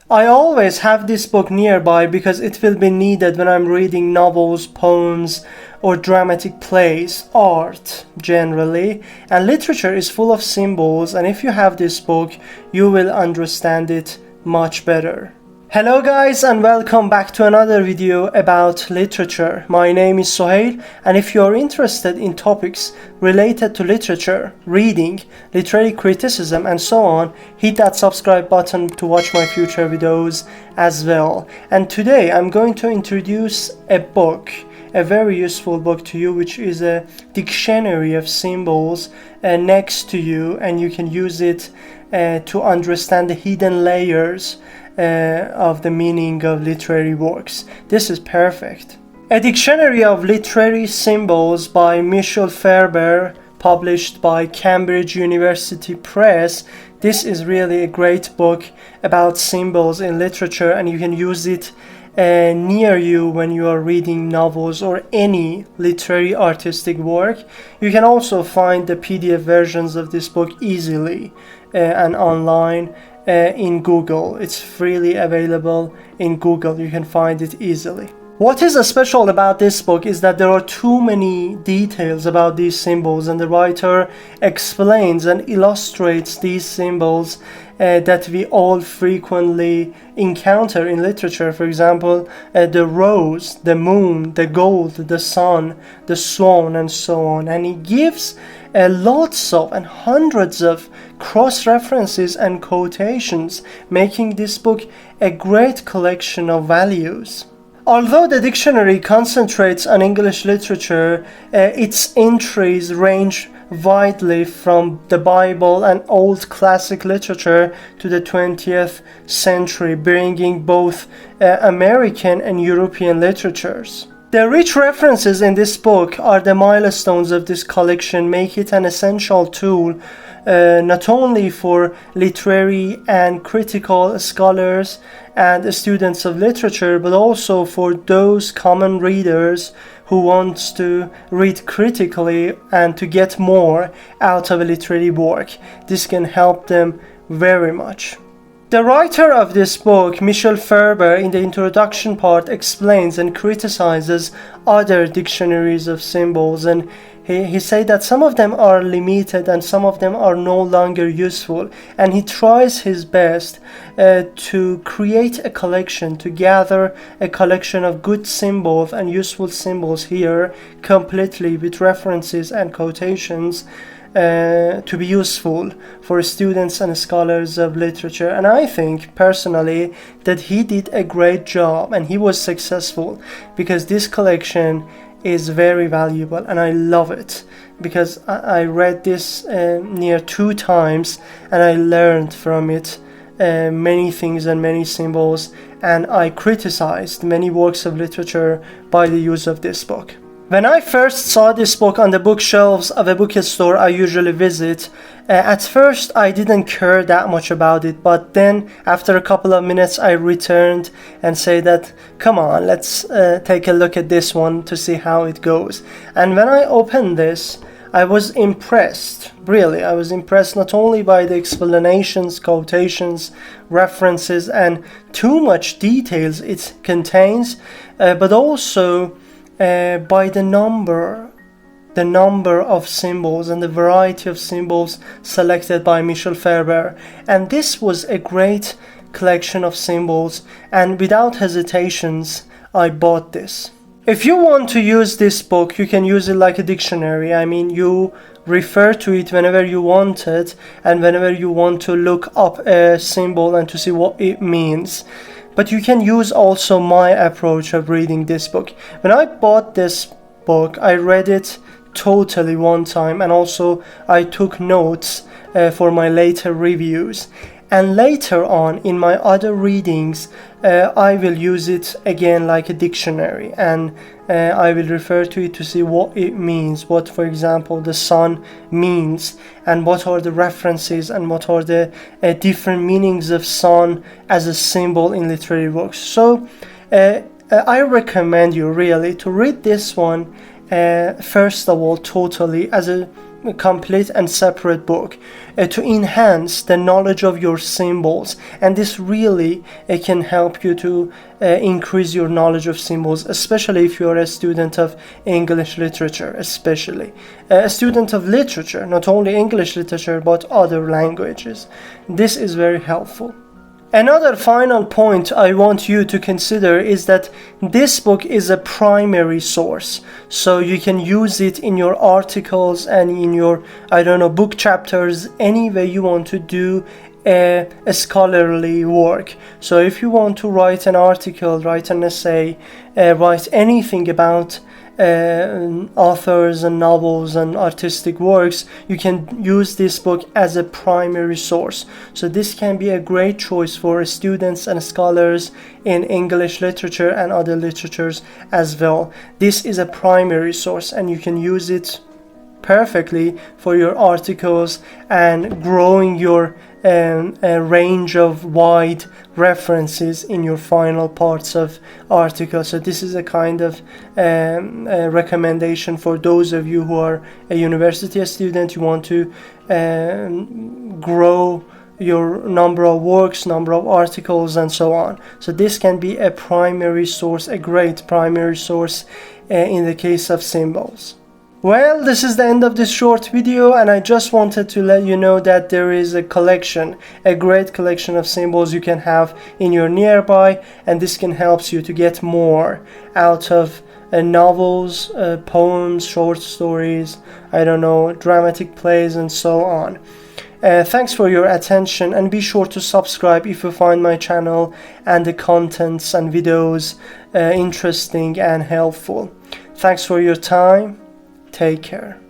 I always have this book nearby because it will be needed when I'm reading novels, poems, or dramatic plays, art generally. And literature is full of symbols, and if you have this book, you will understand it much better. Hello guys, and welcome back to another video about literature. My name is Sohail, and if you are interested in topics related to literature, reading, literary criticism and so on, hit that subscribe button to watch my future videos as well. And today I'm going to introduce a book, a very useful book to you, which is a dictionary of symbols next to you, and you can use it to understand the hidden layers of the meaning of literary works. This is perfect. A Dictionary of Literary Symbols by Michel Ferber, published by Cambridge University Press. This is really a great book about symbols in literature, and you can use it near you when you are reading novels or any literary artistic work. You can also find the PDF versions of this book easily and online in Google. It's freely available in Google. You can find it easily. What is special about this book is that there are too many details about these symbols, and the writer explains and illustrates these symbols that we all frequently encounter in literature. For example, the rose, the moon, the gold, the sun, the swan, and so on. And he gives lots of and hundreds of cross-references and quotations, making this book a great collection of values. Although the dictionary concentrates on English literature, its entries range widely from the Bible and old classic literature to the 20th century, bringing both American and European literatures. The rich references in this book are the milestones of this collection, make it an essential tool not only for literary and critical scholars and students of literature, but also for those common readers who want to read critically and to get more out of a literary work. This can help them very much. The writer of this book, Michel Ferber, in the introduction part explains and criticizes other dictionaries of symbols, and he said that some of them are limited and some of them are no longer useful, and he tries his best to create a collection, to gather a collection of good symbols and useful symbols here completely with references and quotations to be useful for students and scholars of literature. And I think personally that he did a great job and he was successful, because this collection is very valuable and I love it, because I read this near 2 times and I learned from it many things and many symbols, and I criticized many works of literature by the use of this book. When I first saw this book on the bookshelves of a bookstore I usually visit, at first I didn't care that much about it, but then after a couple of minutes I returned and said that, come on, let's take a look at this one to see how it goes. And when I opened this, I was impressed, really. I was impressed not only by the explanations, quotations, references, and too much details it contains, but also by the number of symbols and the variety of symbols selected by Michel Ferber. And this was a great collection of symbols, and without hesitations I bought this. If you want to use this book, you can use it like a dictionary. I mean, you refer to it whenever you want it and whenever you want to look up a symbol and to see what it means. But you can use also my approach of reading this book. When I bought this book, I read it totally one time, and also I took notes for my later reviews. And later on in my other readings, I will use it again like a dictionary, and I will refer to it to see what it means, what, for example, the sun means, and what are the references and what are the different meanings of sun as a symbol in literary works. So I recommend you really to read this one first of all totally as a complete and separate book to enhance the knowledge of your symbols, and this really can help you to increase your knowledge of symbols, especially if you are a student of English literature, especially a student of literature, not only English literature but other languages. This is very helpful. Another final point I want you to consider is that this book is a primary source, so you can use it in your articles and in your, book chapters, any way you want to do a scholarly work. So if you want to write an article, write an essay, write anything about authors and novels and artistic works, you can use this book as a primary source. So this can be a great choice for students and scholars in English literature and other literatures as well. This is a primary source and you can use it perfectly for your articles and growing your a range of wide references in your final parts of articles. So this is a kind of a recommendation for those of you who are a university student, you want to grow your number of works, number of articles, and so on. So this can be a primary source, a great primary source in the case of symbols. Well, this is the end of this short video, and I just wanted to let you know that there is a collection, a great collection of symbols you can have in your nearby, and this can help you to get more out of novels, poems, short stories, dramatic plays, and so on. Thanks for your attention, and be sure to subscribe if you find my channel and the contents and videos interesting and helpful. Thanks for your time. Take care.